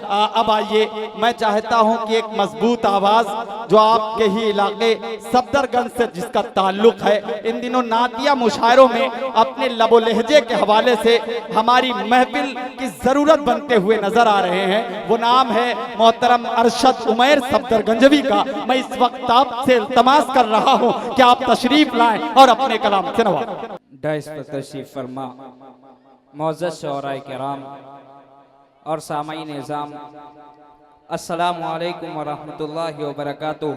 अब आइए, मैं चाहता हूं कि एक मजबूत आवाज जो आपके ही इलाके सफदरगंज से जिसका ताल्लुक है, इन दिनों नातिया मुशायरों में अपने लबो लहजे के हवाले से हमारी महफिल की जरूरत बनते हुए नजर आ रहे हैं, वो नाम है मोहतरम अरशद उमैर सफदरगंजवी का। मैं इस वक्त आपसे इल्तमास कर रहा हूं कि आप तशरीफ लाएं और अपने कलाम से नवाजें। डाइस पर तशरीफ फरमा मौजूद शौराए किराम और सामाईन निज़ाम, अस्सलामु अलैकुम व रहमतुल्लाहि व बरकातुहू।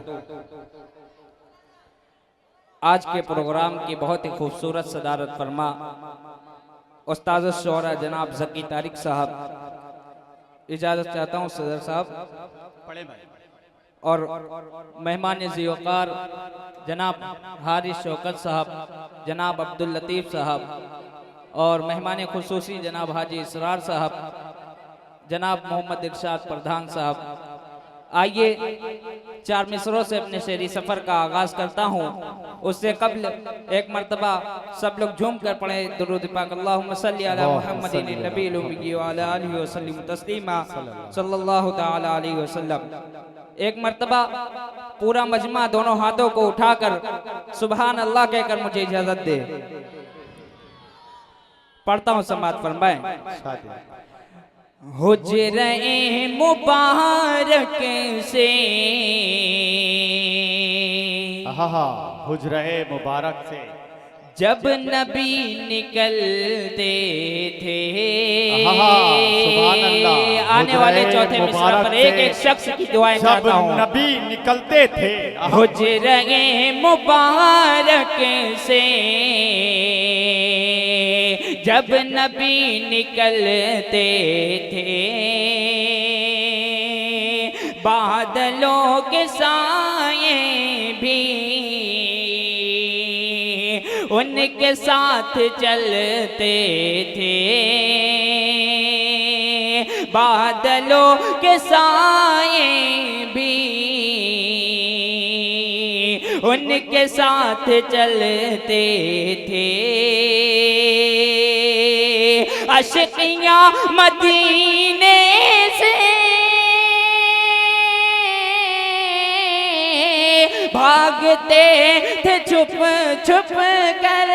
आज के प्रोग्राम की बहुत ही खूबसूरत सदारत फरमा उस्ताद शौरा जनाब ज़की तारिक साहब। इजाज़त चाहता हूँ सदर साहब और मेहमान ज़ियोकार जनाब हारिस शौकत साहब, जनाब अब्दुल लतीफ़ साहब और मेहमान खुसूसी जनाब हाजी इसरार साहब, जनाब मोहम्मद इरशाद प्रधान साहब। आइए चार मिसरों से अपने शेरी सफ़र का आगाज़ करता हूँ। उससे कबल एक मरतबा सब लोग झूम कर पढ़े दुरूद पाक, अल्लाहुम्मा सल्ली अला मुहम्मदिन नबील उम्मी व अला आलिहि व सल्लिम तस्लीमा सल्लल्लाहु तआला अलैहि वसल्लम। एक मरतबा पूरा मजमा दोनों हाथों को उठाकर सुबहान अल्लाह कहकर मुझे इजाजत दे। पढ़ता हूँ, समात फरमाएं। हुजरे मुबारक से हुजरे मुबारक से जब नबी निकलते थे, सुभान अल्लाह। आने वाले चौथे मिसरा पर एक एक शख्स की दुआएं करता हूँ। नबी निकलते थे हुजरे मुबारक से जब नबी निकलते थे, बादलों के साए भी उनके साथ चलते थे, बादलों के साए भी उनके साथ चलते थे। अशकियाँ मदीने से भागते थे छुप छुप कर,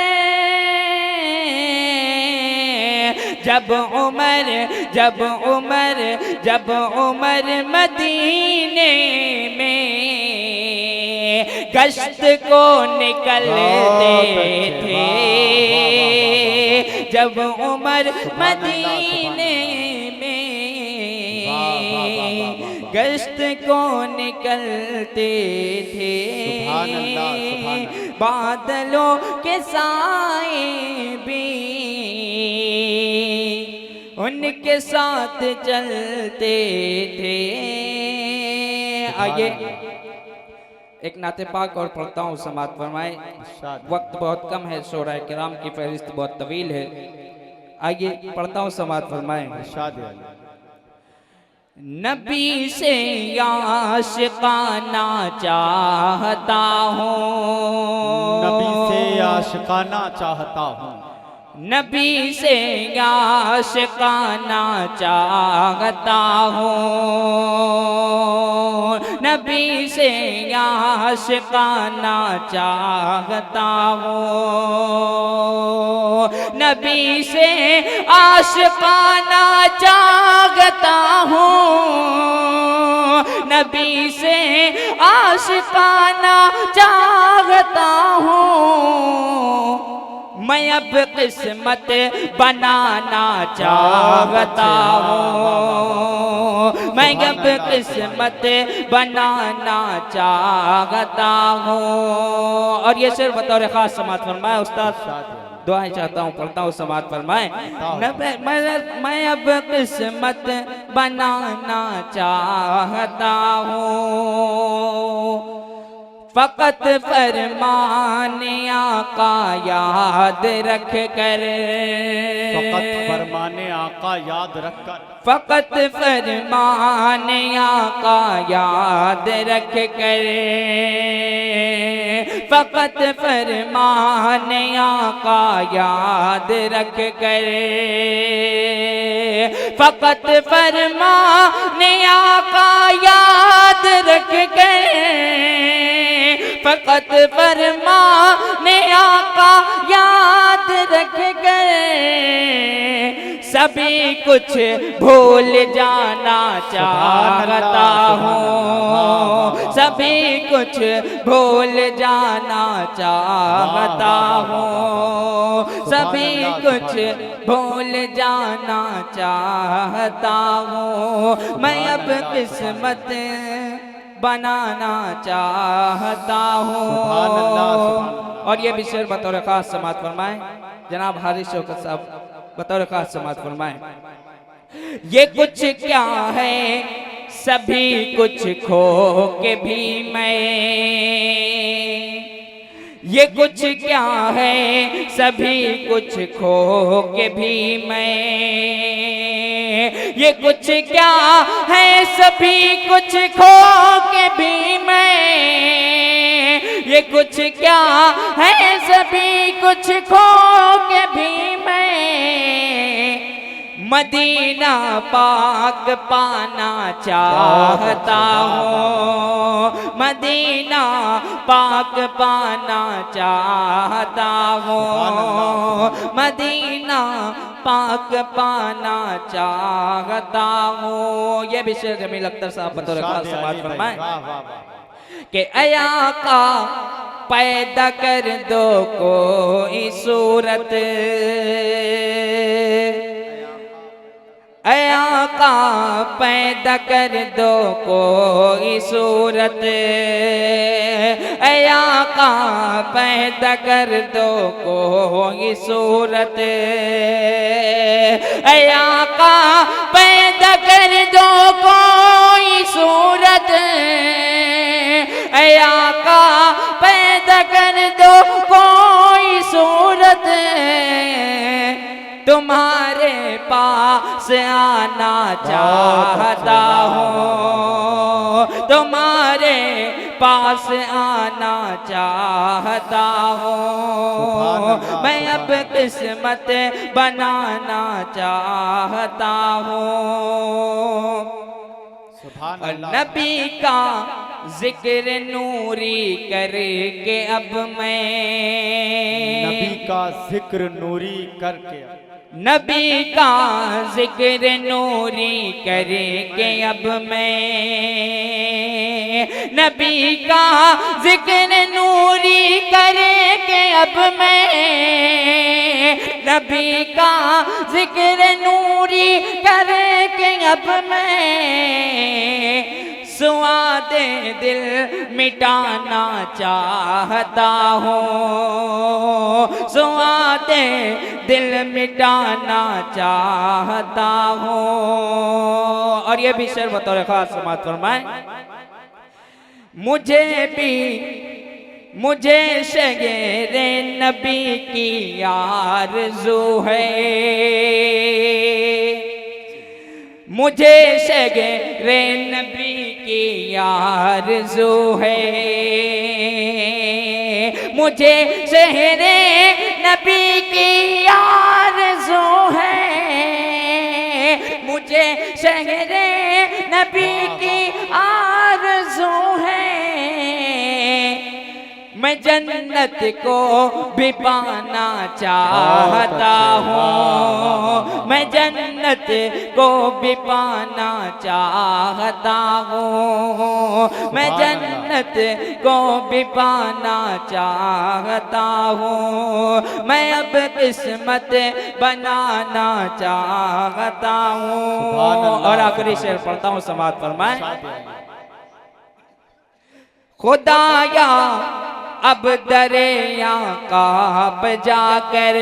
जब उमर मदीने में गश्त को निकलते थे, जब उमर मदीने में गश्त को निकलते थे, बादलों के साए भी उनके साथ चलते थे। आइए एक नाते पाक और पढ़ता हूँ, समात फरमाए। वक्त बहुत कम है, शोराए किराम की फहरिस्त बहुत तवील है। आइए पढ़ता हूँ, समात फरमाए। नबी से आशिकाना चाहता हूँ, नबी से आशिकाना चाहता हूँ, नबी से आशिकाना चाहता हूँ, नबी से आशिकाना चाहता हूँ, नबी से आशिकाना चाहता हूँ, नबी से आशिकाना चाहता हूँ। मैं अब किस्मत बनाना चाहता हूँ, मैं अब किस्मत बनाना चाहता हूँ। और ये सिर्फ बतौर खास समात फरमाए उस्ताद, दुआएं चाहता हूँ, पढ़ता हूँ, समात फरमाए। मैं अब किस्मत बनाना चाहता हूँ, फकत फरमाने आका याद रख कर, फकत फरमाने आका याद रखकर, फकत फरमाने आका याद रख कर, फकत फरमाने आका याद रख कर, फकत फरमाने आका याद रख कर, फकत फरमाने आका याद रख कर, सभी कुछ भूल जाना चाहता हूँ, सभी कुछ भूल जाना चाहता हूँ, सभी कुछ भूल जाना चाहता हूँ, मैं अब किस्मत बनाना चाहता हूँ। और ये भी शेर बतौर खास समात फरमाए जनाब हारिस शौकत साहब, बतौर खास समात फरमाए। ये कुछ क्या है सभी कुछ खो के भी मैं, ये कुछ क्या है सभी कुछ खो के भी मैं, ये कुछ क्या है सभी कुछ खो के भी मैं, ये कुछ क्या है सभी कुछ खो के भी मैं, मदीना पाक पाना चाहता हूँ, मदीना पाक पाना चाहता हूँ, मदीना पाक पाना चाहता हूँ। ये भी शेर जमील अख्तर साहब बतौर खास समात फरमाए कि अया का पैदा कर दो कोई सूरत, अया का पैदा कर दो कोई सूरत, अया का पैदा कर दो कोई सूरत, अया का पैदा कर दो कोई सूरत, अया का पैदा कर दो कोई सूरत, तुम्हारे पास आना चाहता हूँ, तुम्हारे पास आना चाहता हूँ, मैं अब किस्मत बनाना चाहता हूँ। नबी का जिक्र नूरी करके अब मैं, नबी का जिक्र नूरी करके, नबी का जिक्र नूरी करके अब मैं, नबी का जिक्र नूरी करके अब मैं, नबी का जिक्र नूरी करके अब मैं, स्वादे दिल मिटाना चाहता हूँ, स्वादे दिल मिटाना चाहता हूँ। और ये भी शेर बतौर खास समात फरमाए, मुझे शगेरे नबी की आरज़ू है, मुझे शगेरे नबी की आरज़ू है, मुझे शहरे नबी की आरज़ू है, मुझे शहरे नबी की आरज़ू है, मैं जन्नत को भी पाना चाहता हूँ, मैं जन्नत को भी पाना चाहता हूँ, मैं जन्नत को भी पाना चाहता हूँ, मैं अब किस्मत बनाना चाहता हूँ। और आखिरी शेर पढ़ता हूँ, समात फरमाए। खुदाया अब दरिया कांप जाकर,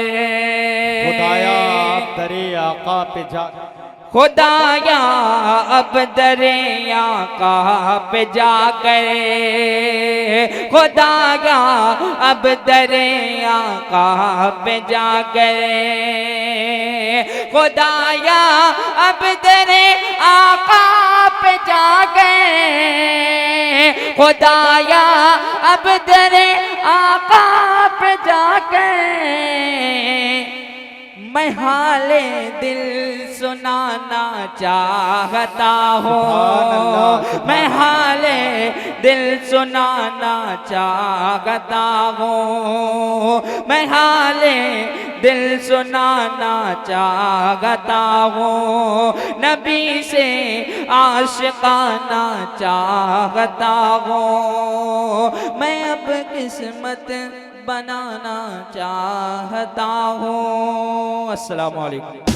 खुदाया अब दरे आका पे जा, खुदाया अब दरिया कहाँ पे जाकर, खुदाया अब दरिया कहाँ पे जाकर, खुदाया अब दरिया कहाँ पे जाकर, खुदाया अब दरिया कहाँ पे जाकर मैं हाले दिल सुनाना चाहता हूँ, मैं हाले दिल सुनाना चाहता हूँ, मैं हाले दिल सुनाना चाहता हूँ, नबी से आशिकाना चाहता हूँ, मैं अब किस्मत बनाना चाहता हूँ। अस्सलामु अलैकुम।